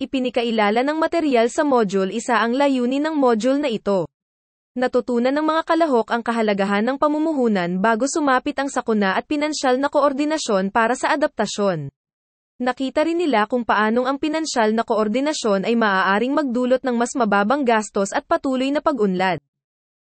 Ipinikailalan ng material sa Module 1 ang layunin ng module na ito. Natutunan ng mga kalahok ang kahalagahan ng pamumuhunan bago sumapit ang sakuna at pinansyal na koordinasyon para sa adaptasyon. Nakita rin nila kung paanong ang pinansyal na koordinasyon ay maaaring magdulot ng mas mababang gastos at patuloy na pag-unlad.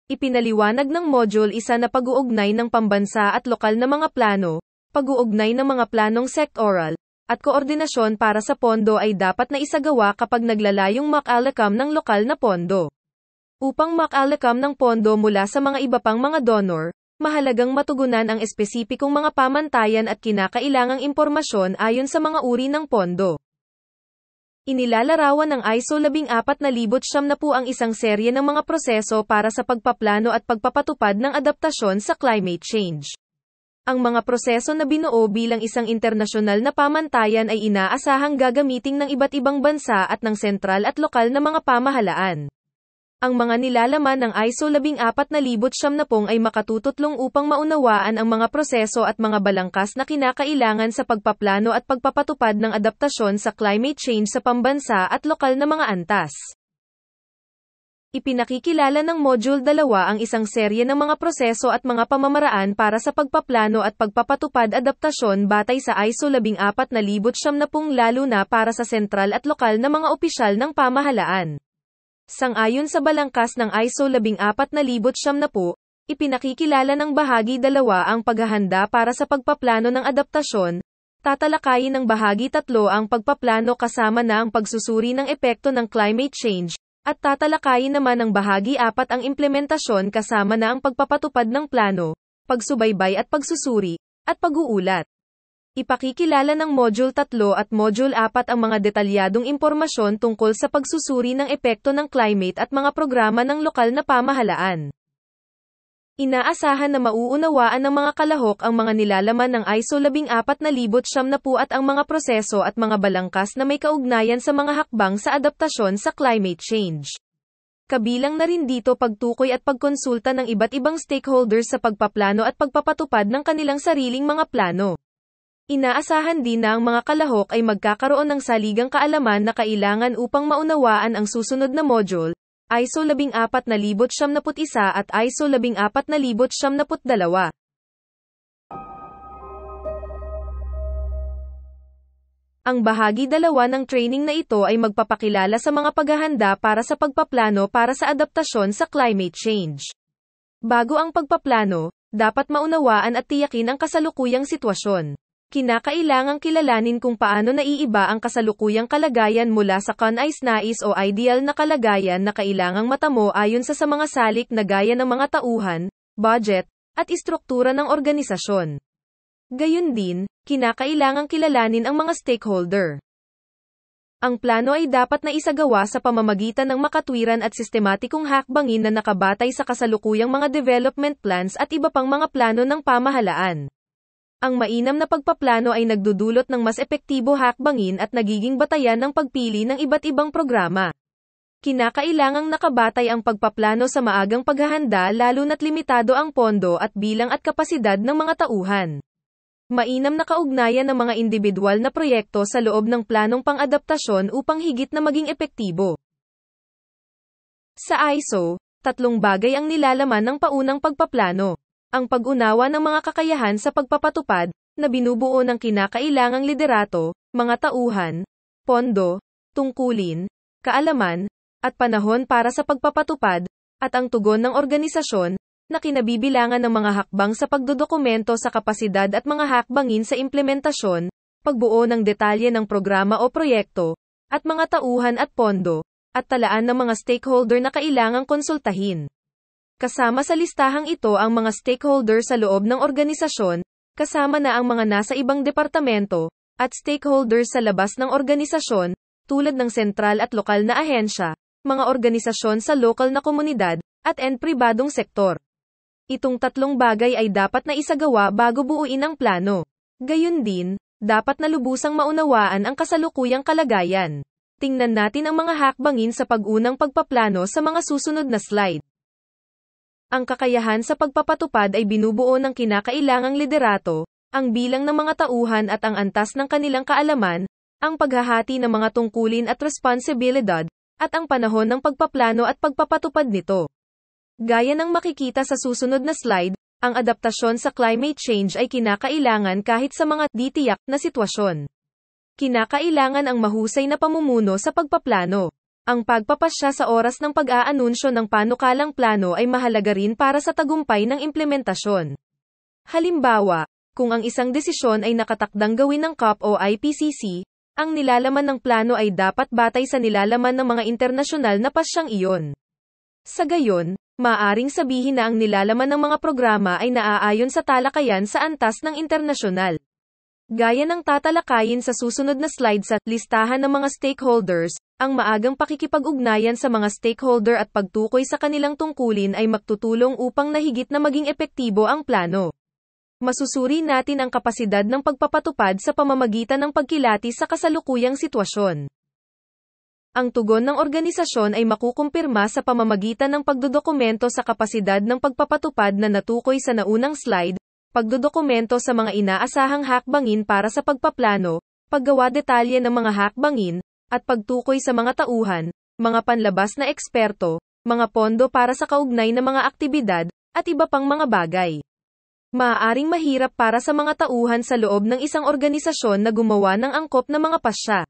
Ipinaliwanag ng Module 1 na pag-uugnay ng pambansa at lokal na mga plano, pag-uugnay ng mga planong sektoral, at koordinasyon para sa pondo ay dapat na isagawa kapag naglalayong makalakam ng lokal na pondo. Upang makalakam ng pondo mula sa mga iba pang mga donor, mahalagang matugunan ang espesipikong mga pamantayan at kinakailangang impormasyon ayon sa mga uri ng pondo. Inilalarawan ng ISO 14090 ang isang serye ng mga proseso para sa pagpaplano at pagpapatupad ng adaptasyon sa climate change. Ang mga proseso na binuo bilang isang internasyonal na pamantayan ay inaasahang gagamitin ng iba't ibang bansa at ng sentral at lokal na mga pamahalaan. Ang mga nilalaman ng ISO 14090 ay makatututlong upang maunawaan ang mga proseso at mga balangkas na kinakailangan sa pagpaplano at pagpapatupad ng adaptasyon sa climate change sa pambansa at lokal na mga antas. Ipinakikilala ng Module 2 ang isang serye ng mga proseso at mga pamamaraan para sa pagpaplano at pagpapatupad adaptasyon batay sa ISO 14090 lalo na para sa sentral at lokal na mga opisyal ng pamahalaan. Sang-ayon sa balangkas ng ISO 14090, ipinakikilala ng bahagi 2 ang paghahanda para sa pagpaplano ng adaptasyon, tatalakayin ng bahagi 3 ang pagpaplano kasama na ang pagsusuri ng epekto ng climate change, at tatalakayin naman ng bahagi 4 ang implementasyon kasama na ang pagpapatupad ng plano, pagsubaybay at pagsusuri, at pag-uulat. Ipakikilala ng Module 3 at Module 4 ang mga detalyadong impormasyon tungkol sa pagsusuri ng epekto ng climate at mga programa ng lokal na pamahalaan. Inaasahan na mauunawaan ng mga kalahok ang mga nilalaman ng ISO 14090 at ang mga proseso at mga balangkas na may kaugnayan sa mga hakbang sa adaptasyon sa climate change. Kabilang na rin dito pagtukoy at pagkonsulta ng iba't ibang stakeholders sa pagpaplano at pagpapatupad ng kanilang sariling mga plano. Inaasahan din na ang mga kalahok ay magkakaroon ng saligang kaalaman na kailangan upang maunawaan ang susunod na module, ISO 14091 at ISO 14092. Ang bahagi 2 ng training na ito ay magpapakilala sa mga paghahanda para sa pagpaplano para sa adaptasyon sa climate change. Bago ang pagpaplano, dapat maunawaan at tiyakin ang kasalukuyang sitwasyon. Kinakailangang kilalanin kung paano naiiba ang kasalukuyang kalagayan mula sa kanais-nais o ideal na kalagayan na kailangang matamo ayon sa mga salik na gaya ng mga tauhan, budget, at istruktura ng organisasyon. Gayun din, kinakailangang kilalanin ang mga stakeholder. Ang plano ay dapat na isagawa sa pamamagitan ng makatwiran at sistematikong hakbangin na nakabatay sa kasalukuyang mga development plans at iba pang mga plano ng pamahalaan. Ang mainam na pagpaplano ay nagdudulot ng mas epektibo hakbangin at nagiging batayan ng pagpili ng iba't ibang programa. Kinakailangang nakabatay ang pagpaplano sa maagang paghahanda lalo na't limitado ang pondo at bilang at kapasidad ng mga tauhan. Mainam na kaugnayan ng mga individual na proyekto sa loob ng planong pang-adaptasyon upang higit na maging epektibo. Sa ISO, 3 bagay ang nilalaman ng paunang pagpaplano. Ang pag-unawa ng mga kakayahan sa pagpapatupad, na binubuo ng kinakailangang liderato, mga tauhan, pondo, tungkulin, kaalaman, at panahon para sa pagpapatupad, at ang tugon ng organisasyon, na kinabibilangan ng mga hakbang sa pagdodokumento sa kapasidad at mga hakbangin sa implementasyon, pagbuo ng detalye ng programa o proyekto, at mga tauhan at pondo, at talaan ng mga stakeholder na kailangang konsultahin. Kasama sa listahang ito ang mga stakeholder sa loob ng organisasyon, kasama na ang mga nasa ibang departamento, at stakeholders sa labas ng organisasyon, tulad ng sentral at lokal na ahensya, mga organisasyon sa lokal na komunidad, at pribadong sektor. Itong 3 bagay ay dapat na isagawa bago buuin ang plano. Gayun din, dapat na lubusang maunawaan ang kasalukuyang kalagayan. Tingnan natin ang mga hakbangin sa pag-unang pagpaplano sa mga susunod na slide. Ang kakayahan sa pagpapatupad ay binubuo ng kinakailangang liderato, ang bilang ng mga tauhan at ang antas ng kanilang kaalaman, ang paghahati ng mga tungkulin at responsibilidad, at ang panahon ng pagpaplano at pagpapatupad nito. Gaya ng makikita sa susunod na slide, ang adaptasyon sa climate change ay kinakailangan kahit sa mga di-tiyak na sitwasyon. Kinakailangan ang mahusay na pamumuno sa pagpaplano. Ang pagpapasya sa oras ng pag-aanunsyo ng panukalang plano ay mahalaga rin para sa tagumpay ng implementasyon. Halimbawa, kung ang isang desisyon ay nakatakdang gawin ng COP o IPCC, ang nilalaman ng plano ay dapat batay sa nilalaman ng mga internasyonal na pasyang iyon. Sa gayon, maaaring sabihin na ang nilalaman ng mga programa ay naaayon sa talakayan sa antas ng internasyonal. Gaya ng tatalakayin sa susunod na slide sa listahan ng mga stakeholders, ang maagang pakikipag-ugnayan sa mga stakeholder at pagtukoy sa kanilang tungkulin ay magtutulong upang nahigit na maging epektibo ang plano. Masusuri natin ang kapasidad ng pagpapatupad sa pamamagitan ng pagkilatis sa kasalukuyang sitwasyon. Ang tugon ng organisasyon ay makukumpirma sa pamamagitan ng pagdodokumento sa kapasidad ng pagpapatupad na natukoy sa naunang slide, pagdodokumento sa mga inaasahang hakbangin para sa pagpaplano, paggawa detalye ng mga hakbangin, at pagtukoy sa mga tauhan, mga panlabas na eksperto, mga pondo para sa kaugnay na mga aktibidad, at iba pang mga bagay. Maaaring mahirap para sa mga tauhan sa loob ng isang organisasyon na gumawa ng angkop na mga pasya.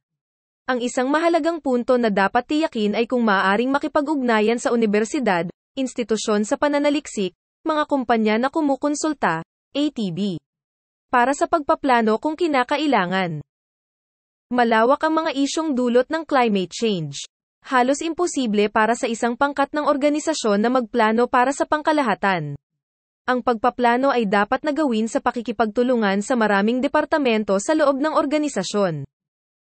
Ang isang mahalagang punto na dapat tiyakin ay kung maaaring makipag-ugnayan sa unibersidad, institusyon sa pananaliksik, mga kumpanya na kumukonsulta, ATB. Para sa pagpaplano kung kinakailangan. Malawak ang mga isyong dulot ng climate change. Halos imposible para sa isang pangkat ng organisasyon na magplano para sa pangkalahatan. Ang pagpaplano ay dapat na gawin sa pakikipagtulungan sa maraming departamento sa loob ng organisasyon.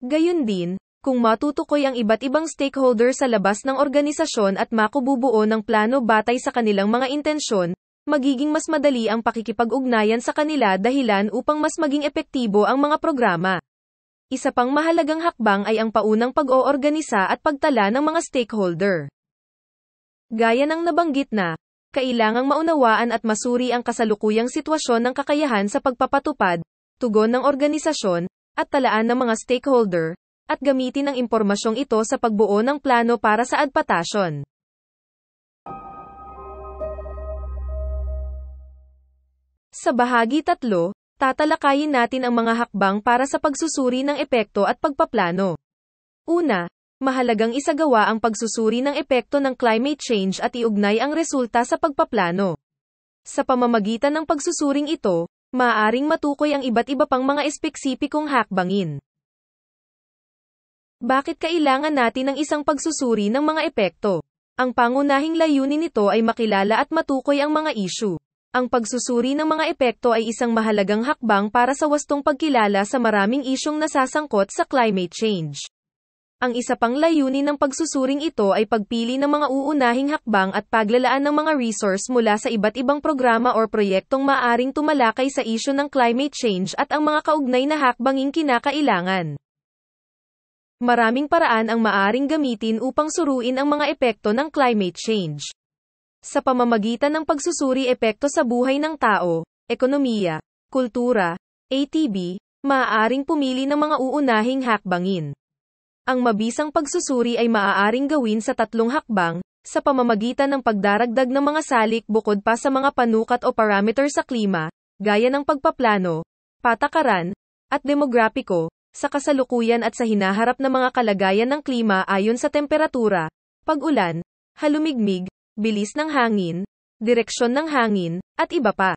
Gayun din, kung matutukoy ang iba't ibang stakeholder sa labas ng organisasyon at makububuo ng plano batay sa kanilang mga intensyon, magiging mas madali ang pakikipag-ugnayan sa kanila dahilan upang mas maging epektibo ang mga programa. Isa pang mahalagang hakbang ay ang paunang pag-oorganisa at pagtala ng mga stakeholder. Gaya ng nabanggit na, kailangang maunawaan at masuri ang kasalukuyang sitwasyon ng kakayahan sa pagpapatupad, tugon ng organisasyon, at talaan ng mga stakeholder, at gamitin ang impormasyong ito sa pagbuo ng plano para sa adaptasyon. Sa bahagi 3, tatalakayin natin ang mga hakbang para sa pagsusuri ng epekto at pagpaplano. Una, mahalagang isagawa ang pagsusuri ng epekto ng climate change at iugnay ang resulta sa pagpaplano. Sa pamamagitan ng pagsusuring ito, maaaring matukoy ang iba't iba pang mga espesipikong hakbangin. Bakit kailangan natin ng isang pagsusuri ng mga epekto? Ang pangunahing layunin nito ay makilala at matukoy ang mga issue. Ang pagsusuri ng mga epekto ay isang mahalagang hakbang para sa wastong pagkilala sa maraming isyung nasasangkot sa climate change. Ang isa pang layunin ng pagsusuring ito ay pagpili ng mga uunahing hakbang at paglalaan ng mga resource mula sa iba't ibang programa o proyektong maaring tumalakay sa isyu ng climate change at ang mga kaugnay na hakbanging kinakailangan. Maraming paraan ang maaring gamitin upang suruin ang mga epekto ng climate change. Sa pamamagitan ng pagsusuri epekto sa buhay ng tao, ekonomiya, kultura, ATB, maaaring pumili ng mga uunahing hakbangin. Ang mabisang pagsusuri ay maaaring gawin sa 3 hakbang, sa pamamagitan ng pagdaragdag ng mga salik bukod pa sa mga panukat o parameter sa klima, gaya ng pagpaplano, patakaran, at demograpiko, sa kasalukuyan at sa hinaharap na mga kalagayan ng klima ayon sa temperatura, pag-ulan, halumigmig, bilis ng hangin, direksyon ng hangin, at iba pa.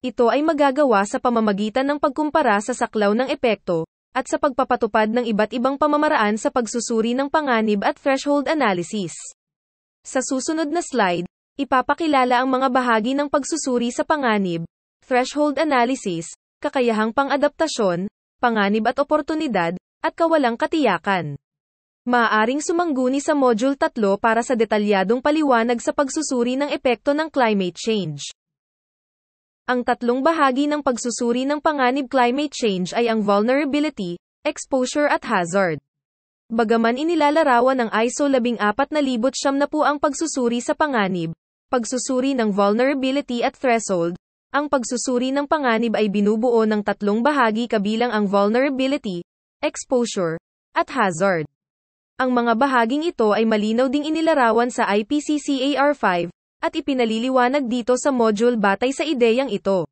Ito ay magagawa sa pamamagitan ng pagkumpara sa saklaw ng epekto, at sa pagpapatupad ng iba't ibang pamamaraan sa pagsusuri ng panganib at threshold analysis. Sa susunod na slide, ipapakilala ang mga bahagi ng pagsusuri sa panganib, threshold analysis, kakayahang pang-adaptasyon, panganib at oportunidad, at kawalang katiyakan. Maaaring sumangguni sa Module 3 para sa detalyadong paliwanag sa pagsusuri ng epekto ng climate change. Ang 3 bahagi ng pagsusuri ng panganib climate change ay ang vulnerability, exposure at hazard. Bagaman inilalarawan ng ISO 14090 ang pagsusuri sa panganib, pagsusuri ng vulnerability at threshold, ang pagsusuri ng panganib ay binubuo ng 3 bahagi kabilang ang vulnerability, exposure, at hazard. Ang mga bahaging ito ay malinaw ding inilarawan sa IPCCAR 5, at ipinaliliwanag dito sa module batay sa ideyang ito.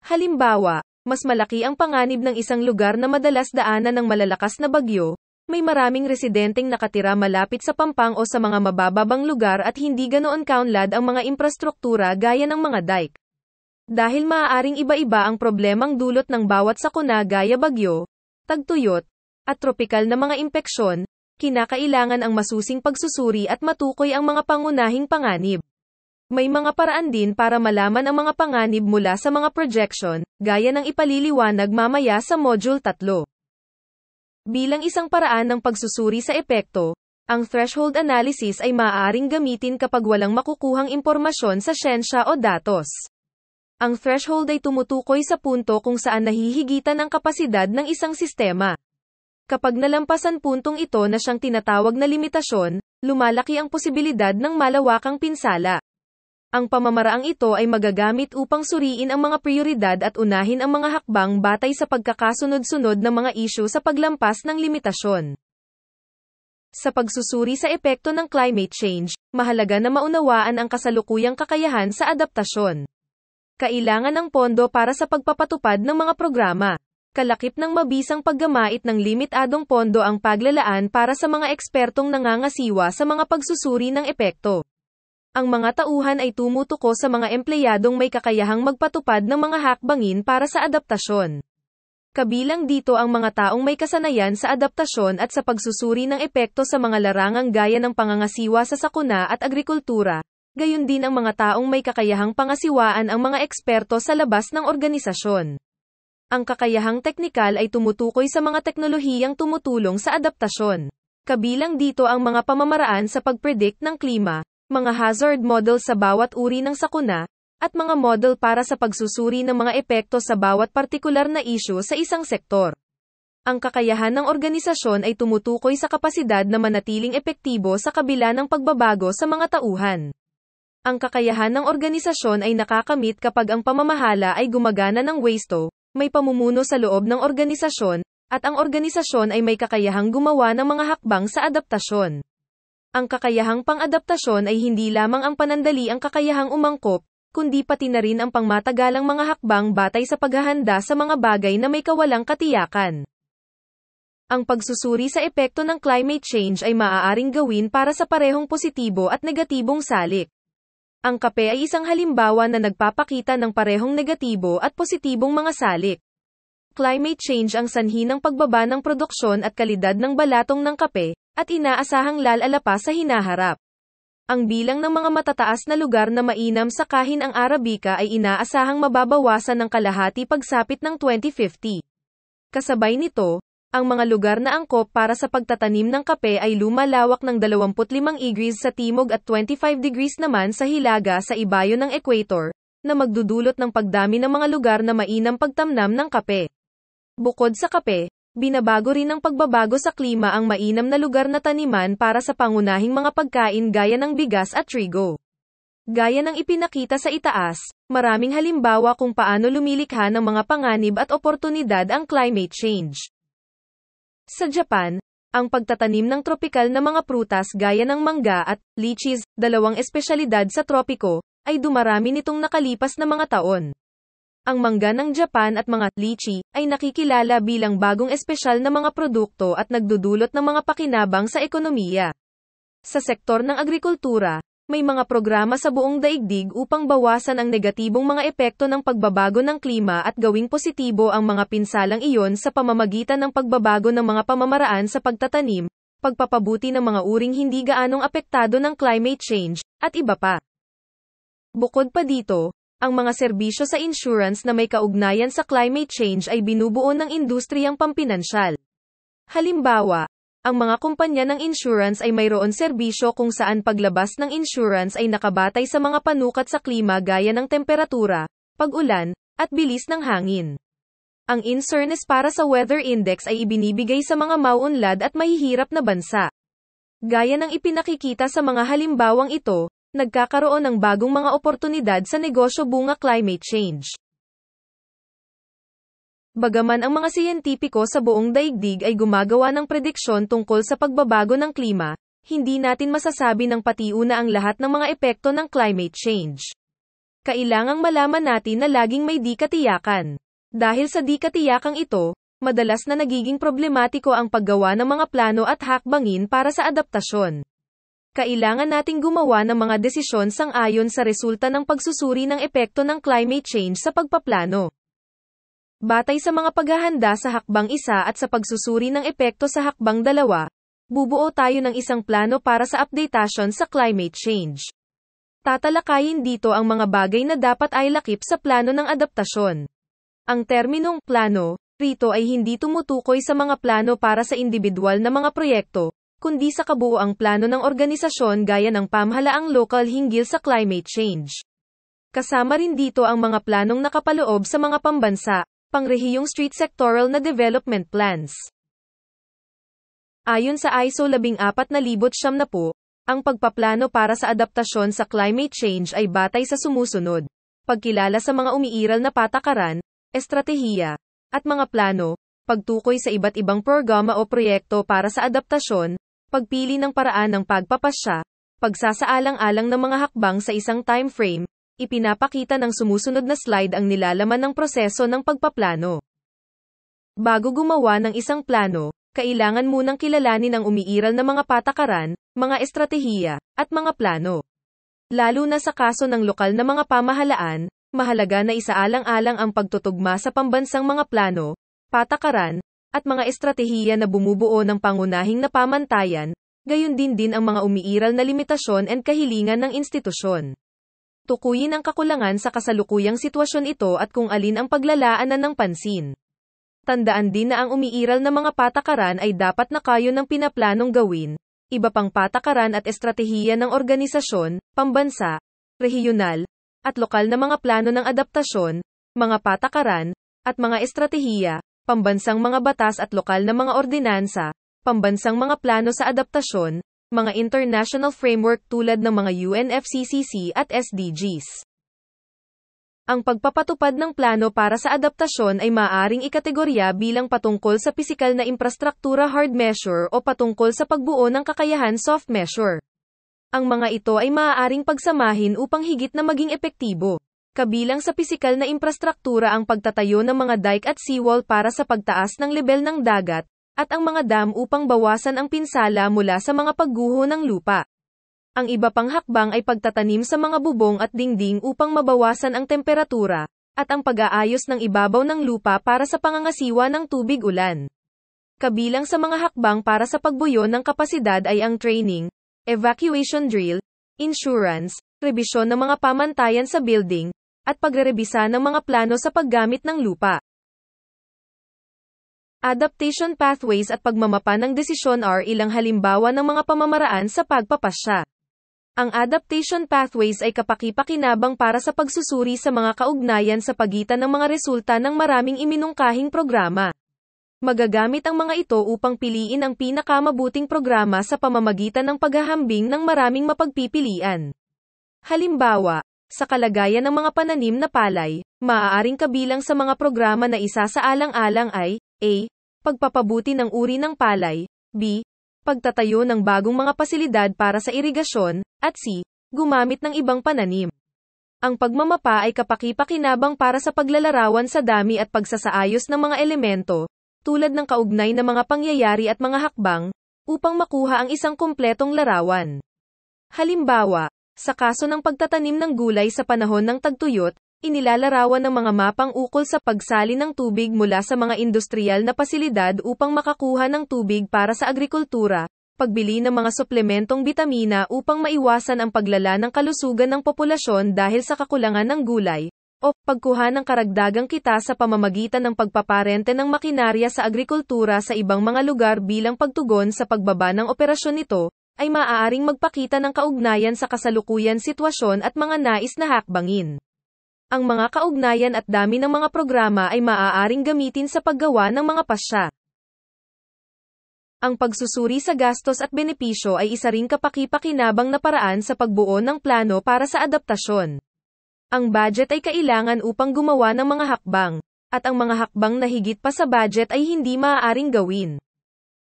Halimbawa, mas malaki ang panganib ng isang lugar na madalas daanan ng malalakas na bagyo, may maraming residenteng nakatira malapit sa pampang o sa mga mabababang lugar at hindi ganoon kaunlad ang mga infrastruktura gaya ng mga dike. Dahil maaaring iba-iba ang problemang dulot ng bawat sakuna gaya bagyo, tagtuyot, at tropikal na mga impeksyon, kinakailangan ang masusing pagsusuri at matukoy ang mga pangunahing panganib. May mga paraan din para malaman ang mga panganib mula sa mga projection, gaya ng ipaliliwanag mamaya sa Module 3. Bilang isang paraan ng pagsusuri sa epekto, ang threshold analysis ay maaaring gamitin kapag walang makukuhang impormasyon sa siyensya o datos. Ang threshold ay tumutukoy sa punto kung saan nahihigitan ang kapasidad ng isang sistema. Kapag nalampasan puntong ito na siyang tinatawag na limitasyon, lumalaki ang posibilidad ng malawakang pinsala. Ang pamamaraang ito ay magagamit upang suriin ang mga prioridad at unahin ang mga hakbang batay sa pagkakasunod-sunod ng mga isyu sa paglampas ng limitasyon. Sa pagsusuri sa epekto ng climate change, mahalaga na maunawaan ang kasalukuyang kakayahan sa adaptasyon. Kailangan ng pondo para sa pagpapatupad ng mga programa. Kalakip ng mabisang paggamait ng limitadong pondo ang paglalaan para sa mga ekspertong nangangasiwa sa mga pagsusuri ng epekto. Ang mga tauhan ay tumutuko sa mga empleyadong may kakayahang magpatupad ng mga hakbangin para sa adaptasyon. Kabilang dito ang mga taong may kasanayan sa adaptasyon at sa pagsusuri ng epekto sa mga larangang gaya ng pangangasiwa sa sakuna at agrikultura, gayon din ang mga taong may kakayahang pangasiwaan ang mga eksperto sa labas ng organisasyon. Ang kakayahang teknikal ay tumutukoy sa mga teknolohiyang tumutulong sa adaptasyon. Kabilang dito ang mga pamamaraan sa pagpredict ng klima, mga hazard model sa bawat uri ng sakuna, at mga model para sa pagsusuri ng mga epekto sa bawat partikular na issue sa isang sektor. Ang kakayahan ng organisasyon ay tumutukoy sa kapasidad na manatiling epektibo sa kabila ng pagbabago sa mga tauhan. Ang kakayahan ng organisasyon ay nakakamit kapag ang pamamahala ay gumagana ng wasto, may pamumuno sa loob ng organisasyon, at ang organisasyon ay may kakayahang gumawa ng mga hakbang sa adaptasyon. Ang kakayahang pang-adaptasyon ay hindi lamang ang panandali ang kakayahang umangkop, kundi pati na rin ang pangmatagalang mga hakbang batay sa paghahanda sa mga bagay na may kawalang katiyakan. Ang pagsusuri sa epekto ng climate change ay maaaring gawin para sa parehong positibo at negatibong salik. Ang kape ay isang halimbawa na nagpapakita ng parehong negatibo at positibong mga salik. Climate change ang sanhi ng pagbaba ng produksyon at kalidad ng balatong ng kape, at inaasahang lalala pa sa hinaharap. Ang bilang ng mga matataas na lugar na mainam sa kahin ang Arabica ay inaasahang mababawasan ng kalahati pagsapit ng 2050. Kasabay nito, ang mga lugar na angkop para sa pagtatanim ng kape ay lumalawak ng 25 degrees sa timog at 25 degrees naman sa hilaga sa ibayo ng equator, na magdudulot ng pagdami ng mga lugar na mainam pagtamnam ng kape. Bukod sa kape, binabago rin ng pagbabago sa klima ang mainam na lugar na taniman para sa pangunahing mga pagkain gaya ng bigas at trigo. Gaya ng ipinakita sa itaas, maraming halimbawa kung paano lumilikha ng mga panganib at oportunidad ang climate change. Sa Japan, ang pagtatanim ng tropikal na mga prutas gaya ng mangga at lychees, dalawang espesyalidad sa tropiko, ay dumarami nitong nakalipas na mga taon. Ang mangga ng Japan at mga lychee ay nakikilala bilang bagong espesyal na mga produkto at nagdudulot ng mga pakinabang sa ekonomiya. Sa sektor ng agrikultura, may mga programa sa buong daigdig upang bawasan ang negatibong mga epekto ng pagbabago ng klima at gawing positibo ang mga pinsalang iyon sa pamamagitan ng pagbabago ng mga pamamaraan sa pagtatanim, pagpapabuti ng mga uring hindi gaanong apektado ng climate change, at iba pa. Bukod pa dito, ang mga serbisyo sa insurance na may kaugnayan sa climate change ay binubuo ng industriyang pampinansyal. Halimbawa, ang mga kumpanya ng insurance ay mayroon serbisyo kung saan paglabas ng insurance ay nakabatay sa mga panukat sa klima gaya ng temperatura, pag-ulan, at bilis ng hangin. Ang insurance para sa weather index ay ibinibigay sa mga mauunlad at mahihirap na bansa. Gaya ng ipinakikita sa mga halimbawang ito, nagkakaroon ng bagong mga oportunidad sa negosyo bunga climate change. Bagaman ang mga siyentipiko sa buong daigdig ay gumagawa ng prediksyon tungkol sa pagbabago ng klima, hindi natin masasabi ng patiuna ang lahat ng mga epekto ng climate change. Kailangang malaman natin na laging may di katiyakan. Dahil sa di katiyakang ito, madalas na nagiging problematiko ang paggawa ng mga plano at hakbangin para sa adaptasyon. Kailangan nating gumawa ng mga desisyon sang-ayon sa resulta ng pagsusuri ng epekto ng climate change sa pagpaplano. Batay sa mga paghahanda sa hakbang 1 at sa pagsusuri ng epekto sa hakbang 2, bubuo tayo ng isang plano para sa updatation sa climate change. Tatalakayin dito ang mga bagay na dapat ay lakip sa plano ng adaptasyon. Ang terminong plano rito ay hindi tumutukoy sa mga plano para sa individual na mga proyekto, kundi sa kabuoang plano ng organisasyon gaya ng pamahalaang lokal hinggil sa climate change. Kasama rin dito ang mga planong nakapaloob sa mga pambansa, pangrehiyong street sectoral na development plans. Ayon sa ISO 14070, ang pagpaplano para sa adaptasyon sa climate change ay batay sa sumusunod: pagkilala sa mga umiiral na patakaran, estratehiya, at mga plano, pagtukoy sa iba't ibang programa o proyekto para sa adaptasyon, pagpili ng paraan ng pagpapasya, pagsasaalang-alang ng mga hakbang sa isang time frame. Ipinapakita ng sumusunod na slide ang nilalaman ng proseso ng pagpaplano. Bago gumawa ng isang plano, kailangan munang kilalanin ang umiiral na mga patakaran, mga estratehiya, at mga plano. Lalo na sa kaso ng lokal na mga pamahalaan, mahalaga na isaalang-alang ang pagtutugma sa pambansang mga plano, patakaran, at mga estratehiya na bumubuo ng pangunahing na pamantayan, gayon din ang mga umiiral na limitasyon and kahilingan ng institusyon. Tukuyin ang kakulangan sa kasalukuyang sitwasyon ito at kung alin ang paglalaanan ng pansin. Tandaan din na ang umiiral na mga patakaran ay dapat nakayon ng pinaplanong gawin, iba pang patakaran at estratehiya ng organisasyon, pambansa, rehiyonal, at lokal na mga plano ng adaptasyon, mga patakaran, at mga estratehiya, pambansang mga batas at lokal na mga ordinansa, pambansang mga plano sa adaptasyon, mga international framework tulad ng mga UNFCCC at SDGs. Ang pagpapatupad ng plano para sa adaptasyon ay maaaring ikategorya bilang patungkol sa pisikal na infrastruktura hard measure o patungkol sa pagbuo ng kakayahan soft measure. Ang mga ito ay maaaring pagsamahin upang higit na maging epektibo. Kabilang sa pisikal na infrastruktura ang pagtatayo ng mga dike at seawall para sa pagtaas ng lebel ng dagat, at ang mga dam upang bawasan ang pinsala mula sa mga pagguho ng lupa. Ang iba pang hakbang ay pagtatanim sa mga bubong at dingding upang mabawasan ang temperatura, at ang pag-aayos ng ibabaw ng lupa para sa pangangasiwa ng tubig ulan. Kabilang sa mga hakbang para sa pagbuyo ng kapasidad ay ang training, evacuation drill, insurance, rebisyon ng mga pamantayan sa building, at pagrerebisa ng mga plano sa paggamit ng lupa. Adaptation pathways at pagmamapa ng desisyon are ilang halimbawa ng mga pamamaraan sa pagpapasya. Ang adaptation pathways ay kapaki-pakinabang para sa pagsusuri sa mga kaugnayan sa pagitan ng mga resulta ng maraming iminungkahing programa. Magagamit ang mga ito upang piliin ang pinakamabuting programa sa pamamagitan ng paghahambing ng maraming mapagpipilian. Halimbawa, sa kalagayan ng mga pananim na palay, maaaring kabilang sa mga programa na isasaalang-alang ay A. Pagpapabuti ng uri ng palay, B. Pagtatayo ng bagong mga pasilidad para sa irigasyon, at C. Gumamit ng ibang pananim. Ang pagmamapa ay kapaki-pakinabang para sa paglalarawan sa dami at pagsasaayos ng mga elemento, tulad ng kaugnay na mga pangyayari at mga hakbang, upang makuha ang isang kumpletong larawan. Halimbawa, sa kaso ng pagtatanim ng gulay sa panahon ng tagtuyot, inilalarawan ng mga mapang ukol sa pagsalin ng tubig mula sa mga industrial na pasilidad upang makakuha ng tubig para sa agrikultura, pagbili ng mga suplementong bitamina upang maiwasan ang paglala ng kalusugan ng populasyon dahil sa kakulangan ng gulay, o pagkuha ng karagdagang kita sa pamamagitan ng pagpaparente ng makinarya sa agrikultura sa ibang mga lugar bilang pagtugon sa pagbaba ng operasyon nito, ay maaaring magpakita ng kaugnayan sa kasalukuyan sitwasyon at mga nais na hakbangin. Ang mga kaugnayan at dami ng mga programa ay maaaring gamitin sa paggawa ng mga pasya. Ang pagsusuri sa gastos at benepisyo ay isa ring kapaki-pakinabang na paraan sa pagbuo ng plano para sa adaptasyon. Ang budget ay kailangan upang gumawa ng mga hakbang, at ang mga hakbang na higit pa sa budget ay hindi maaaring gawin.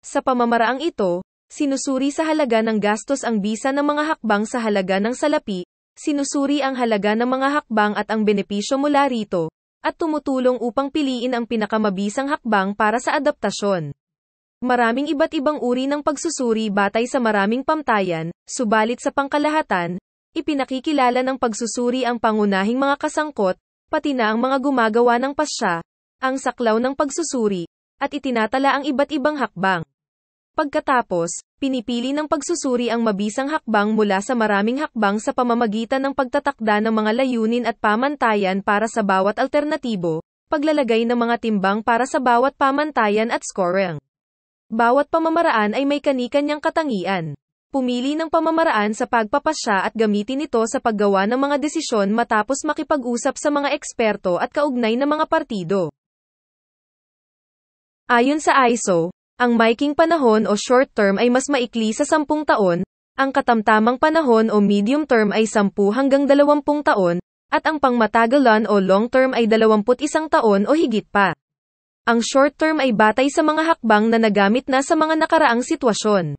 Sa pamamaraang ito, sinusuri sa halaga ng gastos ang bisa ng mga hakbang sa halaga ng salapi, sinusuri ang halaga ng mga hakbang at ang benepisyo mula rito, at tumutulong upang piliin ang pinakamabisang hakbang para sa adaptasyon. Maraming iba't ibang uri ng pagsusuri batay sa maraming pamtayan, subalit sa pangkalahatan, ipinakikilala ng pagsusuri ang pangunahing mga kasangkot, pati na ang mga gumagawa ng pasya, ang saklaw ng pagsusuri, at itinatala ang iba't ibang hakbang. Pagkatapos, pinipili ng pagsusuri ang mabisang hakbang mula sa maraming hakbang sa pamamagitan ng pagtatakda ng mga layunin at pamantayan para sa bawat alternatibo, paglalagay ng mga timbang para sa bawat pamantayan at scoring. Bawat pamamaraan ay may kani-kanyang katangian. Pumili ng pamamaraan sa pagpapasya at gamitin ito sa paggawa ng mga desisyon matapos makipag-usap sa mga eksperto at kaugnay na mga partido. Ayon sa ISO, ang maikling panahon o short term ay mas maikli sa 10 taon, ang katamtamang panahon o medium term ay 10 hanggang 20 taon, at ang pangmatagalan o long term ay 21 taon o higit pa. Ang short term ay batay sa mga hakbang na nagamit na sa mga nakaraang sitwasyon.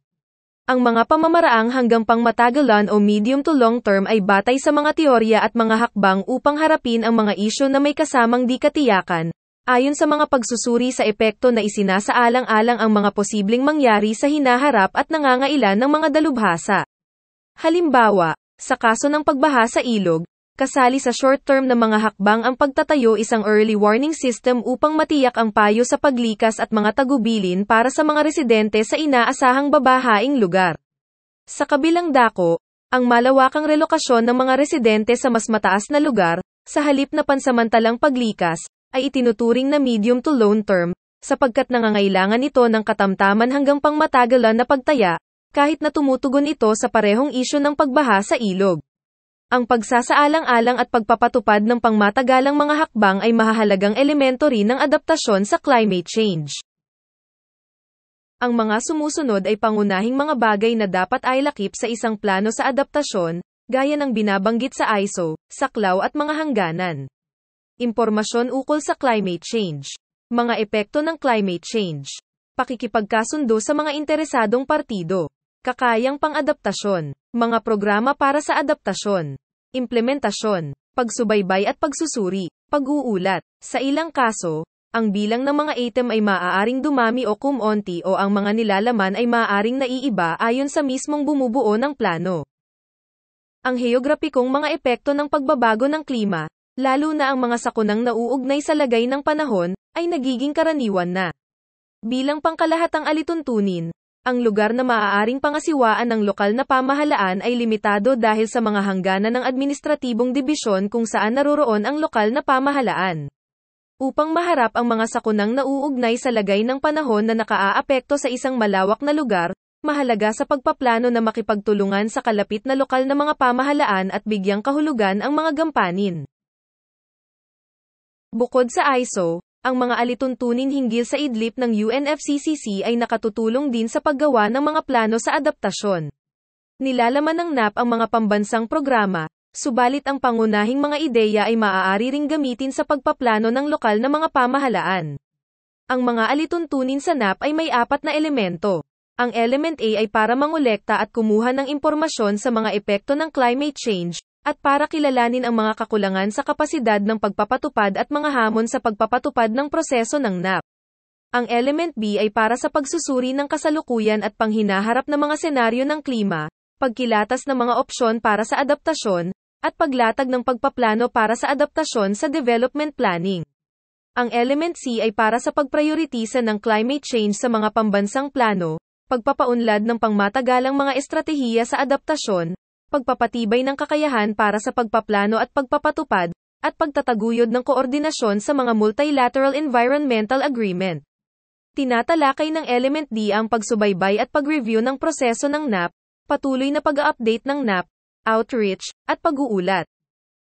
Ang mga pamamaraang hanggang pangmatagalan o medium to long term ay batay sa mga teorya at mga hakbang upang harapin ang mga isyu na may kasamang di katiyakan, ayon sa mga pagsusuri sa epekto na isinasaalang-alang ang mga posibleng mangyari sa hinaharap at nangangailan ng mga dalubhasa. Halimbawa, sa kaso ng pagbaha sa ilog, kasali sa short-term na mga hakbang ang pagtatayo isang early warning system upang matiyak ang payo sa paglikas at mga tagubilin para sa mga residente sa inaasahang babahaing lugar. Sa kabilang dako, ang malawakang relokasyon ng mga residente sa mas mataas na lugar, sa halip na pansamantalang paglikas, ay itinuturing na medium to long term, sapagkat nangangailangan ito ng katamtaman hanggang pangmatagalan na pagtaya, kahit na tumutugon ito sa parehong isyu ng pagbaha sa ilog. Ang pagsasaalang-alang at pagpapatupad ng pangmatagalang mga hakbang ay mahahalagang elemento rin ng adaptasyon sa climate change. Ang mga sumusunod ay pangunahing mga bagay na dapat ay lakip sa isang plano sa adaptasyon, gaya ng binabanggit sa ISO, saklaw at mga hangganan. Impormasyon ukol sa climate change. Mga epekto ng climate change. Pakikipagkasundo sa mga interesadong partido. Kakayang pang-adaptasyon. Mga programa para sa adaptasyon. Implementasyon. Pagsubaybay at pagsusuri. Pag-uulat. Sa ilang kaso, ang bilang ng mga item ay maaaring dumami o kumonti o ang mga nilalaman ay maaaring naiiba ayon sa mismong bumubuo ng plano. Ang heograpikong mga epekto ng pagbabago ng klima, lalo na ang mga sakunang nauugnay sa lagay ng panahon, ay nagiging karaniwan na. Bilang pangkalahatang alituntunin, ang lugar na maaaring pangasiwaan ng lokal na pamahalaan ay limitado dahil sa mga hangganan ng administratibong dibisyon kung saan naroroon ang lokal na pamahalaan. Upang maharap ang mga sakunang nauugnay sa lagay ng panahon na nakaaapekto sa isang malawak na lugar, mahalaga sa pagpaplano na makipagtulungan sa kalapit na lokal na mga pamahalaan at bigyang kahulugan ang mga gampanin. Bukod sa ISO, ang mga alituntunin hinggil sa idlip ng UNFCCC ay nakatutulong din sa paggawa ng mga plano sa adaptasyon. Nilalaman ng NAP ang mga pambansang programa, subalit ang pangunahing mga ideya ay maaari ring gamitin sa pagpaplano ng lokal na mga pamahalaan. Ang mga alituntunin sa NAP ay may 4 na elemento. Ang Element A ay para mangolekta at kumuha ng impormasyon sa mga epekto ng climate change, at para kilalanin ang mga kakulangan sa kapasidad ng pagpapatupad at mga hamon sa pagpapatupad ng proseso ng NAP. Ang Element B ay para sa pagsusuri ng kasalukuyan at panghinaharap na mga senaryo ng klima, pagkilatas ng mga opsyon para sa adaptasyon, at paglatag ng pagpaplano para sa adaptasyon sa development planning. Ang Element C ay para sa pagprioritisa ng climate change sa mga pambansang plano, pagpapaunlad ng pangmatagalang mga estratehiya sa adaptasyon, pagpapatibay ng kakayahan para sa pagpaplano at pagpapatupad, at pagtataguyod ng koordinasyon sa mga multilateral environmental agreement. Tinatalakay ng Element D ang pagsubaybay at pag-review ng proseso ng NAP, patuloy na pag-update ng NAP, outreach, at pag-uulat.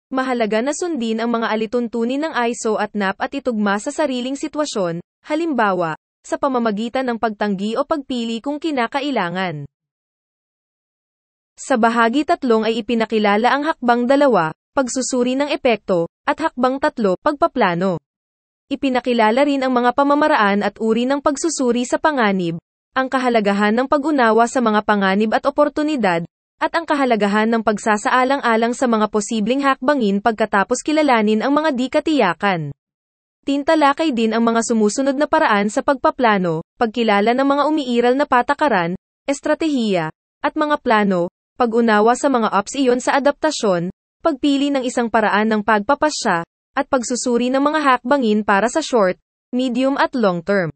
Mahalaga na sundin ang mga alituntunin ng ISO at NAP at itugma sa sariling sitwasyon, halimbawa, sa pamamagitan ng pagtanggi o pagpili kung kinakailangan. Sa bahagi 3 ay ipinakilala ang hakbang 2, pagsusuri ng epekto, at hakbang 3, pagpaplano. Ipinakilala rin ang mga pamamaraan at uri ng pagsusuri sa panganib, ang kahalagahan ng pag-unawa sa mga panganib at oportunidad, at ang kahalagahan ng pagsasaalang-alang sa mga posibleng hakbangin pagkatapos kilalanin ang mga di-katiyakan. Tintalakay din ang mga sumusunod na paraan sa pagpaplano, pagkilala ng mga umiiral na patakaran, estratehiya, at mga plano, pag-unawa sa mga opsyon sa adaptasyon, pagpili ng isang paraan ng pagpapasya, at pagsusuri ng mga hakbangin para sa short, medium at long term.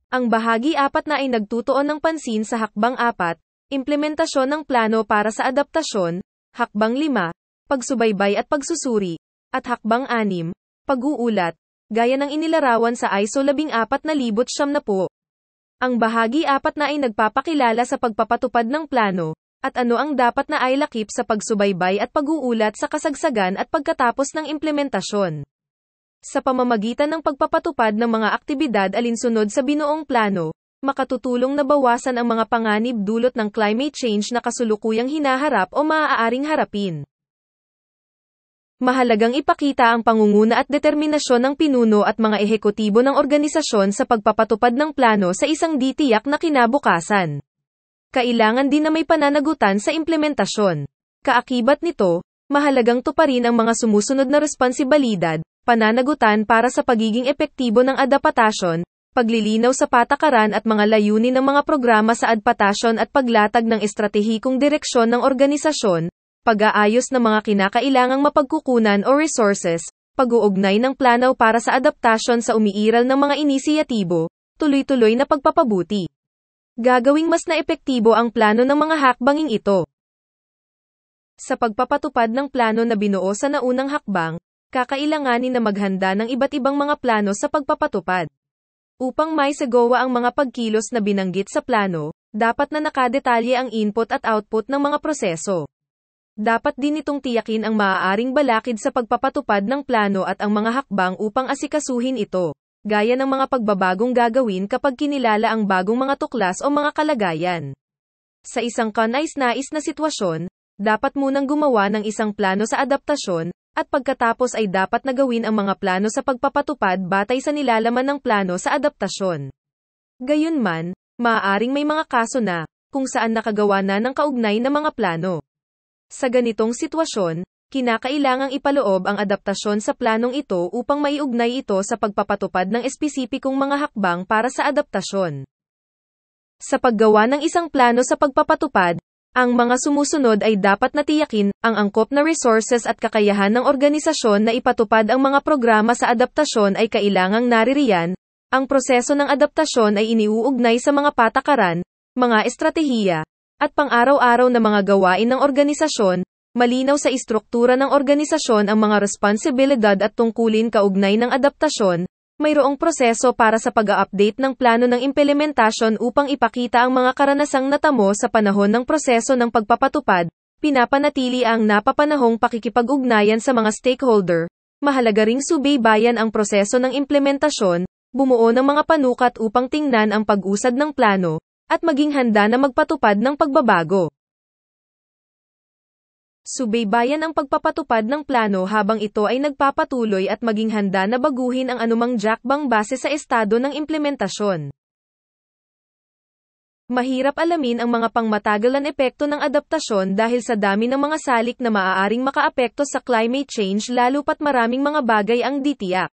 Ang bahagi 4 na ay nagtutuon ng pansin sa hakbang 4, implementasyon ng plano para sa adaptasyon, hakbang 5, pagsubaybay at pagsusuri, at hakbang 6, pag-uulat, gaya ng inilarawan sa ISO 14070. Ang bahagi 4 na ay nagpapakilala sa pagpapatupad ng plano, at ano ang dapat na ailakip sa pagsubaybay at pag-uulat sa kasagsagan at pagkatapos ng implementasyon. Sa pamamagitan ng pagpapatupad ng mga aktibidad alinsunod sa binuong plano, makatutulong na bawasan ang mga panganib dulot ng climate change na kasulukuyang hinaharap o maaaring harapin. Mahalagang ipakita ang pangunguna at determinasyon ng pinuno at mga ehekutibo ng organisasyon sa pagpapatupad ng plano sa isang di-tiyak na kinabukasan. Kailangan din na may pananagutan sa implementasyon. Kaakibat nito, mahalagang tuparin ang mga sumusunod na responsibilidad, pananagutan para sa pagiging epektibo ng adaptasyon, paglilinaw sa patakaran at mga layunin ng mga programa sa adaptasyon at paglatag ng estratehikong direksyon ng organisasyon, pag-aayos ng mga kinakailangang mapagkukunan o resources, pag-uugnay ng plano para sa adaptasyon sa umiiral ng mga inisyatibo, tuloy-tuloy na pagpapabuti. Gagawing mas naepektibo ang plano ng mga hakbanging ito. Sa pagpapatupad ng plano na binuo sa naunang hakbang, kakailanganin na maghanda ng iba't ibang mga plano sa pagpapatupad. Upang maisagawa ang mga pagkilos na binanggit sa plano, dapat na nakadetalye ang input at output ng mga proseso. Dapat din itong tiyakin ang maaaring balakid sa pagpapatupad ng plano at ang mga hakbang upang asikasuhin ito, gaya ng mga pagbabagong gagawin kapag kinilala ang bagong mga tuklas o mga kalagayan. Sa isang kanais-nais na sitwasyon, dapat munang gumawa ng isang plano sa adaptasyon, at pagkatapos ay dapat na gawin ang mga plano sa pagpapatupad batay sa nilalaman ng plano sa adaptasyon. Gayunman, maaaring may mga kaso na, kung saan nakagawa na ng kaugnay na mga plano. Sa ganitong sitwasyon, kinakailangang ipaloob ang adaptasyon sa planong ito upang maiugnay ito sa pagpapatupad ng espesipikong mga hakbang para sa adaptasyon. Sa paggawa ng isang plano sa pagpapatupad, ang mga sumusunod ay dapat natiyakin, ang angkop na resources at kakayahan ng organisasyon na ipatupad ang mga programa sa adaptasyon ay kailangang naririyan, ang proseso ng adaptasyon ay iniuugnay sa mga patakaran, mga estratehiya, at pang-araw-araw na mga gawain ng organisasyon, malinaw sa istruktura ng organisasyon ang mga responsibilidad at tungkulin kaugnay ng adaptasyon, mayroong proseso para sa pag-a-update ng plano ng implementasyon upang ipakita ang mga karanasang natamo sa panahon ng proseso ng pagpapatupad, pinapanatili ang napapanahong pakikipag-ugnayan sa mga stakeholder, mahalaga ring subaybayan ang proseso ng implementasyon, bumuo ng mga panukat upang tingnan ang pag-usad ng plano, at maging handa na magpatupad ng pagbabago. Subaybayan ang pagpapatupad ng plano habang ito ay nagpapatuloy at maging handa na baguhin ang anumang jakbang base sa estado ng implementasyon. Mahirap alamin ang mga pangmatagalang epekto ng adaptasyon dahil sa dami ng mga salik na maaaring makaapekto sa climate change lalo pat maraming mga bagay ang ditiyak.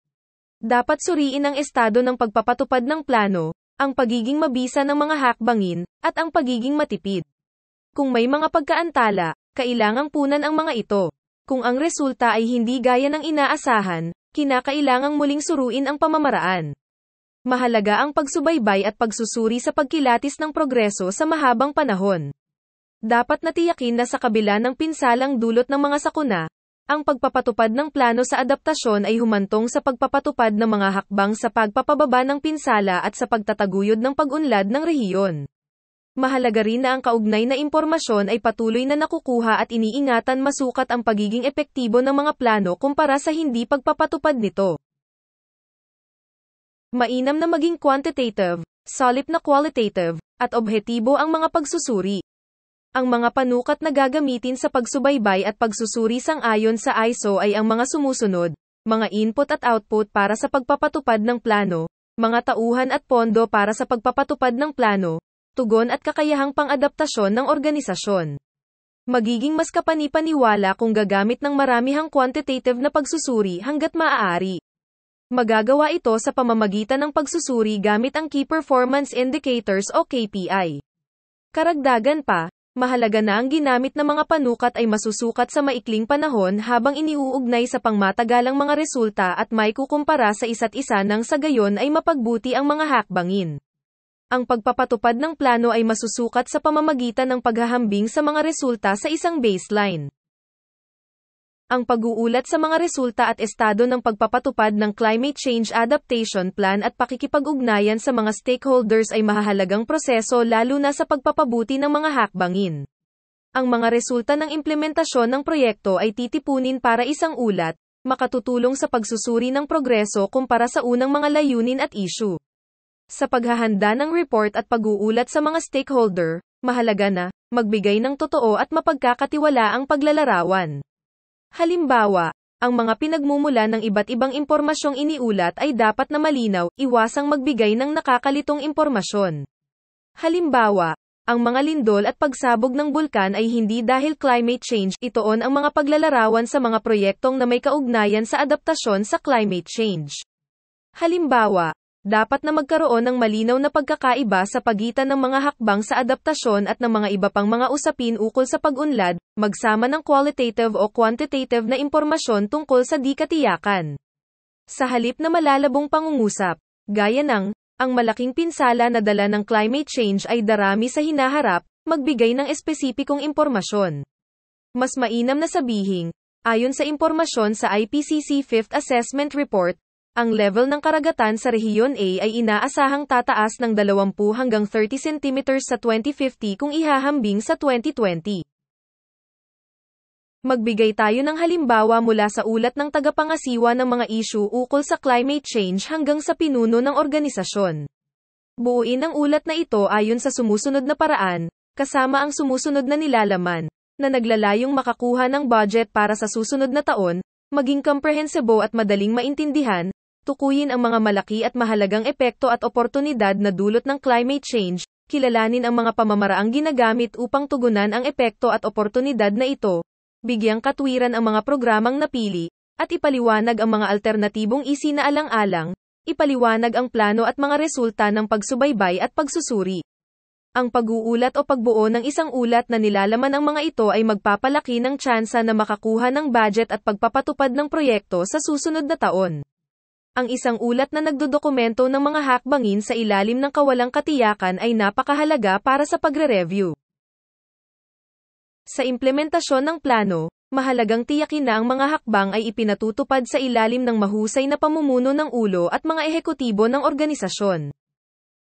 Dapat suriin ang estado ng pagpapatupad ng plano, ang pagiging mabisa ng mga hakbangin, at ang pagiging matipid. Kung may mga pagkaantala, kailangang punan ang mga ito. Kung ang resulta ay hindi gaya ng inaasahan, kinakailangang muling suruin ang pamamaraan. Mahalaga ang pagsubaybay at pagsusuri sa pagkilatis ng progreso sa mahabang panahon. Dapat natiyakin na sa kabila ng pinsalang dulot ng mga sakuna, ang pagpapatupad ng plano sa adaptasyon ay humantong sa pagpapatupad ng mga hakbang sa pagpapababa ng pinsala at sa pagtataguyod ng pag-unlad ng rehiyon. Mahalaga rin na ang kaugnay na impormasyon ay patuloy na nakukuha at iniingatan masukat ang pagiging epektibo ng mga plano kumpara sa hindi pagpapatupad nito. Mainam na maging quantitative, solid na qualitative, at objektibo ang mga pagsusuri. Ang mga panukat na gagamitin sa pagsubaybay at pagsusuri sang-ayon sa ISO ay ang mga sumusunod: mga input at output para sa pagpapatupad ng plano, mga tauhan at pondo para sa pagpapatupad ng plano, tugon at kakayahang pang-adaptasyon ng organisasyon. Magiging mas kapani-paniwala kung gagamit ng maramihang quantitative na pagsusuri hanggat maaari. Magagawa ito sa pamamagitan ng pagsusuri gamit ang Key Performance Indicators o KPI. Karagdagan pa, mahalaga na ang ginamit na mga panukat ay masusukat sa maikling panahon habang iniuugnay sa pangmatagalang mga resulta at may kukumpara sa isa't isa nang sa gayon ay mapagbuti ang mga hakbangin. Ang pagpapatupad ng plano ay masusukat sa pamamagitan ng paghahambing sa mga resulta sa isang baseline. Ang pag-uulat sa mga resulta at estado ng pagpapatupad ng Climate Change Adaptation Plan at pakikipag-ugnayan sa mga stakeholders ay mahahalagang proseso lalo na sa pagpapabuti ng mga hakbangin. Ang mga resulta ng implementasyon ng proyekto ay titipunin para isang ulat, makatutulong sa pagsusuri ng progreso kumpara sa unang mga layunin at issue. Sa paghahanda ng report at pag-uulat sa mga stakeholder, mahalaga na magbigay ng totoo at mapagkakatiwalaang paglalarawan. Halimbawa, ang mga pinagmumula ng iba't ibang impormasyong iniulat ay dapat na malinaw, iwasang magbigay ng nakakalitong impormasyon. Halimbawa, ang mga lindol at pagsabog ng bulkan ay hindi dahil climate change, itoon ang mga paglalarawan sa mga proyektong na may kaugnayan sa adaptasyon sa climate change. Halimbawa, dapat na magkaroon ng malinaw na pagkakaiba sa pagitan ng mga hakbang sa adaptasyon at ng mga iba pang mga usapin ukol sa pag-unlad, magsama ng qualitative o quantitative na impormasyon tungkol sa di-katiyakan. Sa halip na malalabong pangungusap, gaya ng, ang malaking pinsala na dala ng climate change ay darami sa hinaharap, magbigay ng espesipikong impormasyon. Mas mainam na sabihing, ayon sa impormasyon sa IPCC 5th Assessment Report, ang level ng karagatan sa Rehiyon A ay inaasahang tataas ng 20 hanggang 30 cm sa 2050 kung ihahambing sa 2020. Magbigay tayo ng halimbawa mula sa ulat ng tagapangasiwa ng mga issue ukol sa climate change hanggang sa pinuno ng organisasyon. Buuin ang ulat na ito ayon sa sumusunod na paraan, kasama ang sumusunod na nilalaman, na naglalayong makakuha ng budget para sa susunod na taon, maging komprehensibo at madaling maintindihan, tukuyin ang mga malaki at mahalagang epekto at oportunidad na dulot ng climate change, kilalanin ang mga pamamaraang ginagamit upang tugunan ang epekto at oportunidad na ito, bigyang katwiran ang mga programang napili, at ipaliwanag ang mga alternatibong isinaalang-alang, ipaliwanag ang plano at mga resulta ng pagsubaybay at pagsusuri. Ang pag-uulat o pagbuo ng isang ulat na nilalaman ang mga ito ay magpapalaki ng tsansa na makakuha ng budget at pagpapatupad ng proyekto sa susunod na taon. Ang isang ulat na nagdodokumento ng mga hakbangin sa ilalim ng kawalang katiyakan ay napakahalaga para sa pagre-review. Sa implementasyon ng plano, mahalagang tiyakin na ang mga hakbang ay ipinatutupad sa ilalim ng mahusay na pamumuno ng ulo at mga ehekutibo ng organisasyon.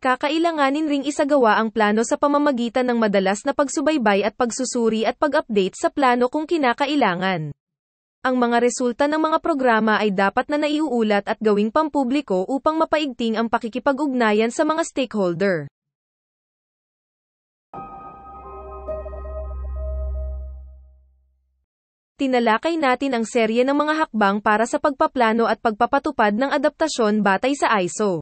Kakailanganin ring isagawa ang plano sa pamamagitan ng madalas na pagsubaybay at pagsusuri at pag-update sa plano kung kinakailangan. Ang mga resulta ng mga programa ay dapat na naiuulat at gawing pampubliko upang mapaigting ang pakikipag-ugnayan sa mga stakeholder. Tinalakay natin ang serye ng mga hakbang para sa pagpaplano at pagpapatupad ng adaptasyon batay sa ISO.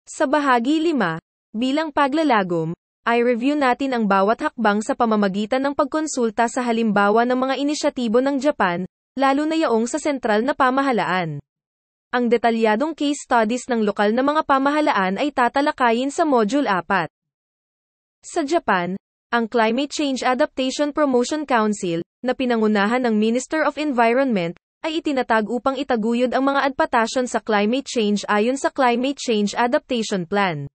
Sa bahagi 5, bilang paglalagom, ay review natin ang bawat hakbang sa pamamagitan ng pagkonsulta sa halimbawa ng mga inisyatibo ng Japan, lalo na yaong sa sentral na pamahalaan. Ang detalyadong case studies ng lokal na mga pamahalaan ay tatalakayin sa Module 4. Sa Japan, ang Climate Change Adaptation Promotion Council, na pinangunahan ng Minister of Environment, ay itinatag upang itaguyod ang mga adaptasyon sa climate change ayon sa Climate Change Adaptation Plan.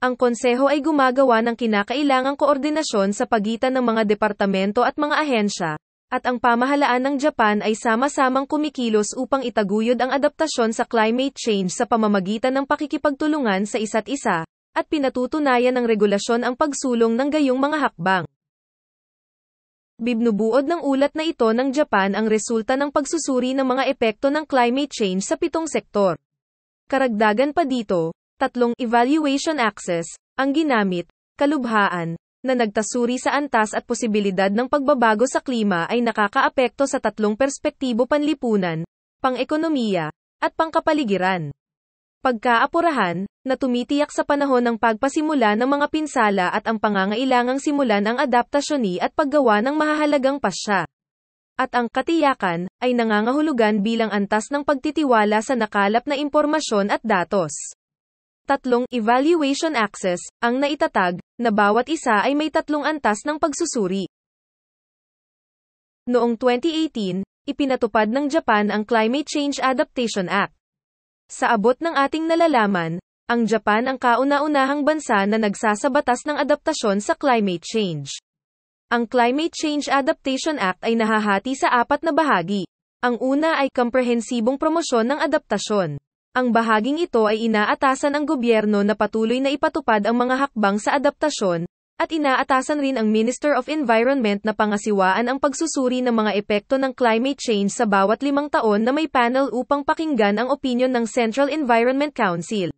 Ang konseho ay gumagawa ng kinakailangang koordinasyon sa pagitan ng mga departamento at mga ahensya, at ang pamahalaan ng Japan ay sama-samang kumikilos upang itaguyod ang adaptasyon sa climate change sa pamamagitan ng pakikipagtulungan sa isa't isa, at pinatutunayan ng regulasyon ang pagsulong ng gayong mga hakbang. Binubuod ng ulat na ito ng Japan ang resulta ng pagsusuri ng mga epekto ng climate change sa 7 sektor. Karagdagan pa dito, 3 evaluation axes ang ginamit, kalubhaan, na nagtasuri sa antas at posibilidad ng pagbabago sa klima ay nakakaapekto sa tatlong perspektibo: panlipunan, pang-ekonomiya, at pangkapaligiran. Pagkaapurahan, na tumitiyak sa panahon ng pagpasimula ng mga pinsala at ang pangangailangang simulan ang adaptasyon at paggawa ng mahahalagang pasya. At ang katiyakan, ay nangangahulugan bilang antas ng pagtitiwala sa nakalap na impormasyon at datos. Tatlong evaluation axes ang naitatag, na bawat isa ay may tatlong antas ng pagsusuri. Noong 2018, ipinatupad ng Japan ang Climate Change Adaptation Act. Sa abot ng ating nalalaman, ang Japan ang kauna-unahang bansa na nagsasabatas ng adaptasyon sa climate change. Ang Climate Change Adaptation Act ay nahahati sa 4 na bahagi. Ang una ay komprehensibong promosyon ng adaptasyon. Ang bahaging ito ay inaatasan ang gobyerno na patuloy na ipatupad ang mga hakbang sa adaptasyon, at inaatasan rin ang Minister of Environment na pangasiwaan ang pagsusuri ng mga epekto ng climate change sa bawat 5 taon na may panel upang pakinggan ang opinyon ng Central Environment Council.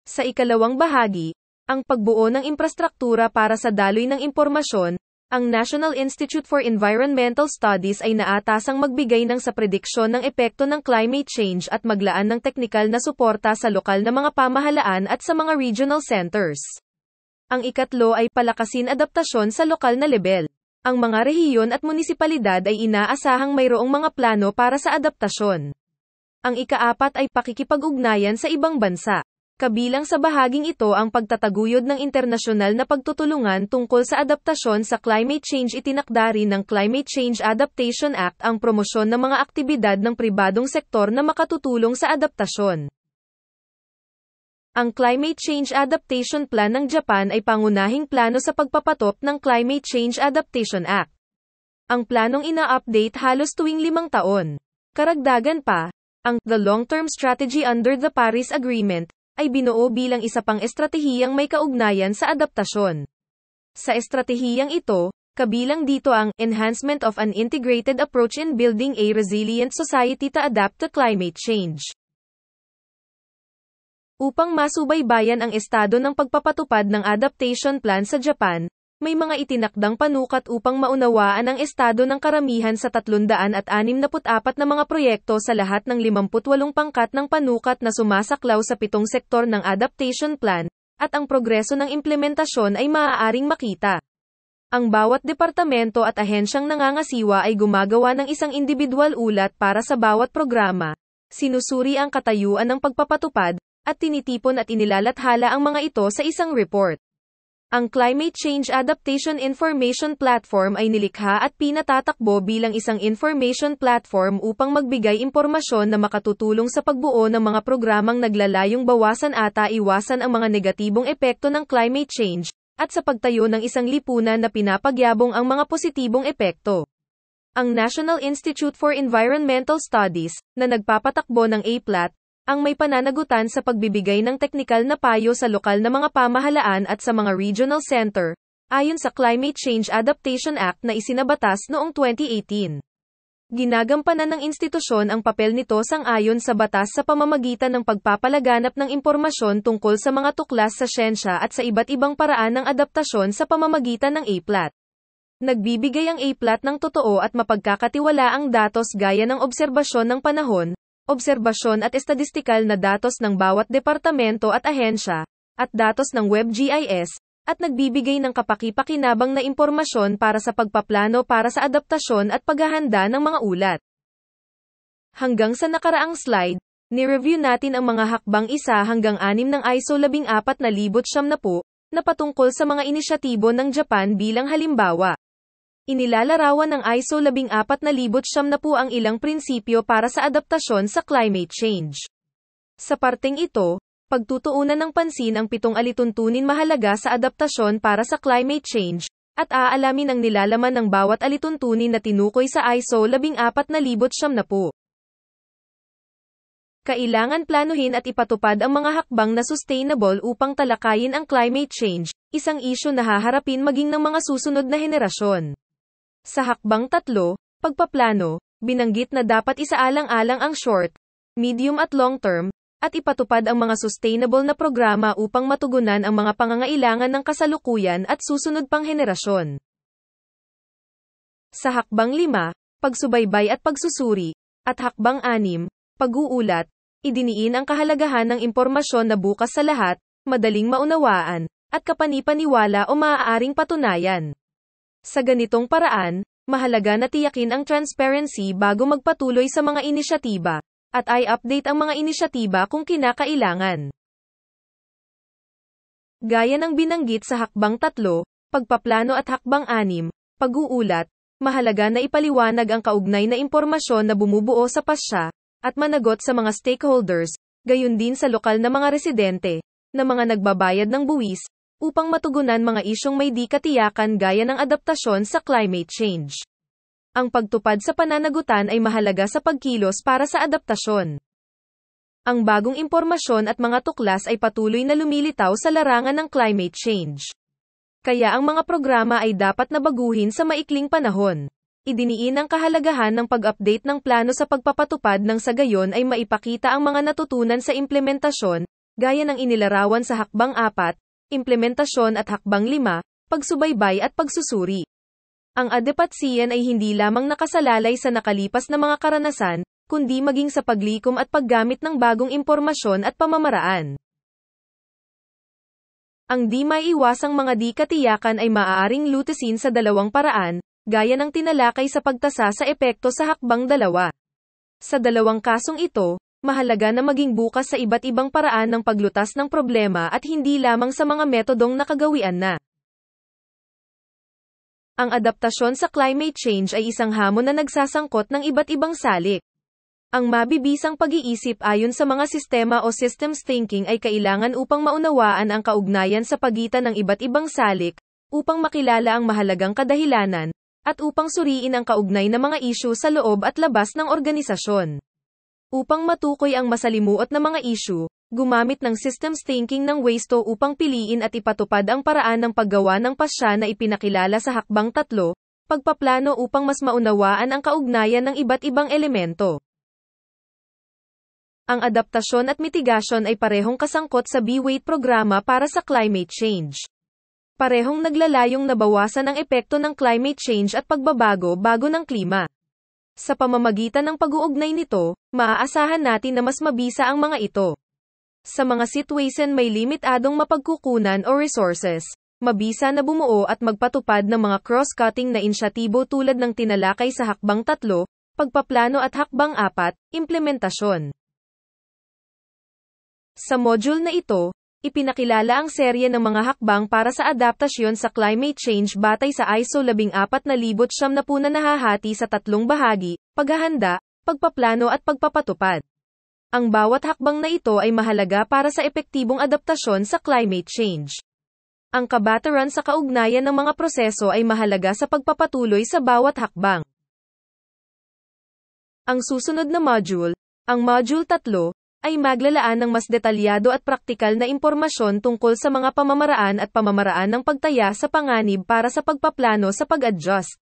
Sa ikalawang bahagi, ang pagbuo ng infrastruktura para sa daloy ng impormasyon. Ang National Institute for Environmental Studies ay naatasang magbigay sa prediksyon ng epekto ng climate change at maglaan ng teknikal na suporta sa lokal na mga pamahalaan at sa mga regional centers. Ang ikatlo ay palakasin adaptasyon sa lokal na level. Ang mga rehiyon at munisipalidad ay inaasahang mayroong mga plano para sa adaptasyon. Ang ikaapat ay pakikipag-ugnayan sa ibang bansa. Kabilang sa bahaging ito ang pagtataguyod ng internasyonal na pagtutulungan tungkol sa adaptasyon sa climate change. Itinakda rin ng Climate Change Adaptation Act ang promosyon ng mga aktibidad ng pribadong sektor na makatutulong sa adaptasyon. Ang Climate Change Adaptation Plan ng Japan ay pangunahing plano sa pagpapatupad ng Climate Change Adaptation Act. Ang planong ina-update halos tuwing 5 taon. Karagdagan pa, ang The Long-Term Strategy under the Paris Agreement ay binuo bilang isa pang estratehiyang may kaugnayan sa adaptasyon. Sa estratehiyang ito, kabilang dito ang enhancement of an integrated approach in building a resilient society to adapt to climate change. Upang masubaybayan ang estado ng pagpapatupad ng adaptation plan sa Japan, may mga itinakdang panukat upang maunawaan ang estado ng karamihan sa 364 na mga proyekto sa lahat ng 58 pangkat ng panukat na sumasaklaw sa 7 sektor ng adaptation plan, at ang progreso ng implementasyon ay maaaring makita. Ang bawat departamento at ahensyang nangangasiwa ay gumagawa ng isang individual ulat para sa bawat programa, sinusuri ang katayuan ng pagpapatupad, at tinitipon at inilalathala ang mga ito sa isang report. Ang Climate Change Adaptation Information Platform ay nilikha at pinatatakbo bilang isang information platform upang magbigay impormasyon na makatutulong sa pagbuo ng mga programang naglalayong bawasan at iwasan ang mga negatibong epekto ng climate change, at sa pagtayo ng isang lipunan na pinapagyabong ang mga positibong epekto. Ang National Institute for Environmental Studies, na nagpapatakbo ng APLAT, ang may pananagutan sa pagbibigay ng teknikal na payo sa lokal na mga pamahalaan at sa mga regional center, ayon sa Climate Change Adaptation Act na isinabatas noong 2018. Ginagampanan ng institusyon ang papel nito sang-ayon sa batas sa pamamagitan ng pagpapalaganap ng impormasyon tungkol sa mga tuklas sa siyensya at sa iba't ibang paraan ng adaptasyon sa pamamagitan ng APLAT. Nagbibigay ang APLAT ng totoo at mapagkakatiwalaang datos gaya ng obserbasyon ng panahon, obserbasyon at estadistikal na datos ng bawat departamento at ahensya, at datos ng WebGIS, at nagbibigay ng kapaki-pakinabang na impormasyon para sa pagpaplano para sa adaptasyon at paghahanda ng mga ulat. Hanggang sa nakaraang slide, ni-review natin ang mga hakbang 1 hanggang 6 ng ISO 14070 na patungkol sa mga inisyatibo ng Japan bilang halimbawa. Inilalarawan ng ISO 14070 ang ilang prinsipyo para sa adaptasyon sa climate change. Sa parteng ito, pagtutuunan ng pansin ang 7 alituntunin mahalaga sa adaptasyon para sa climate change, at aalamin ang nilalaman ng bawat alituntunin na tinukoy sa ISO 14070. Kailangan planuhin at ipatupad ang mga hakbang na sustainable upang talakayin ang climate change, isang isyu na haharapin maging ng mga susunod na henerasyon. Sa hakbang 3, pagpaplano, binanggit na dapat isaalang-alang ang short, medium at long term, at ipatupad ang mga sustainable na programa upang matugunan ang mga pangangailangan ng kasalukuyan at susunod pang henerasyon. Sa Hakbang 5, Pagsubaybay at Pagsusuri, at Hakbang 6, Pag-uulat, idiniin ang kahalagahan ng impormasyon na bukas sa lahat, madaling maunawaan, at kapanipaniwala o maaaring patunayan. Sa ganitong paraan, mahalaga na tiyakin ang transparency bago magpatuloy sa mga inisyatiba, at i-update ang mga inisyatiba kung kinakailangan. Gaya ng binanggit sa Hakbang 3, Pagpaplano at Hakbang 6, Pag-uulat, mahalaga na ipaliwanag ang kaugnay na impormasyon na bumubuo sa pasya, at managot sa mga stakeholders, gayon din sa lokal na mga residente, na mga nagbabayad ng buwis, upang matugunan mga isyong may di katiyakan gaya ng adaptasyon sa climate change. Ang pagtupad sa pananagutan ay mahalaga sa pagkilos para sa adaptasyon. Ang bagong impormasyon at mga tuklas ay patuloy na lumilitaw sa larangan ng climate change. Kaya ang mga programa ay dapat na baguhin sa maikling panahon. Idiniin ang kahalagahan ng pag-update ng plano sa pagpapatupad ng sa gayon ay maipakita ang mga natutunan sa implementasyon, gaya ng inilarawan sa Hakbang 4, Implementasyon at Hakbang 5, Pagsubaybay at Pagsusuri. Ang adaptasyon ay hindi lamang nakasalalay sa nakalipas na mga karanasan, kundi maging sa paglikom at paggamit ng bagong impormasyon at pamamaraan. Ang di maiiwasang mga di katiyakan ay maaaring lutasin sa dalawang paraan, gaya ng tinalakay sa pagtasa sa epekto sa Hakbang 2. Sa dalawang kasong ito, mahalaga na maging bukas sa iba't ibang paraan ng paglutas ng problema at hindi lamang sa mga metodong nakagawian na. Ang adaptasyon sa climate change ay isang hamon na nagsasangkot ng iba't ibang salik. Ang mabibisang pag-iisip ayon sa mga sistema o systems thinking ay kailangan upang maunawaan ang kaugnayan sa pagitan ng iba't ibang salik, upang makilala ang mahalagang kadahilanan, at upang suriin ang kaugnay na mga isyu sa loob at labas ng organisasyon. Upang matukoy ang masalimuot na mga isyu, gumamit ng systems thinking ng WASTO upang piliin at ipatupad ang paraan ng paggawa ng pasya na ipinakilala sa Hakbang 3, Pagpaplano upang mas maunawaan ang kaugnayan ng iba't ibang elemento. Ang adaptasyon at mitigasyon ay parehong kasangkot sa BWAIT programa para sa climate change. Parehong naglalayong nabawasan ang epekto ng climate change at pagbabago ng klima. Sa pamamagitan ng pag-uugnay nito, maaasahan natin na mas mabisa ang mga ito. Sa mga sitwasyon may limitadong mapagkukunan o resources, mabisa na bumuo at magpatupad ng mga cross-cutting na inisyatibo tulad ng tinalakay sa Hakbang 3, Pagpaplano at Hakbang 4, Implementasyon. Sa module na ito, ipinakilala ang serye ng mga hakbang para sa adaptasyon sa climate change batay sa ISO 14070 na nahahati sa 3 bahagi, paghahanda, pagpaplano at pagpapatupad. Ang bawat hakbang na ito ay mahalaga para sa epektibong adaptasyon sa climate change. Ang kabataran sa kaugnayan ng mga proseso ay mahalaga sa pagpapatuloy sa bawat hakbang. Ang susunod na module, ang Module 3, ay maglalaan ng mas detalyado at praktikal na impormasyon tungkol sa mga pamamaraan at pamamaraan ng pagtaya sa panganib para sa pagpaplano sa pag-adjust.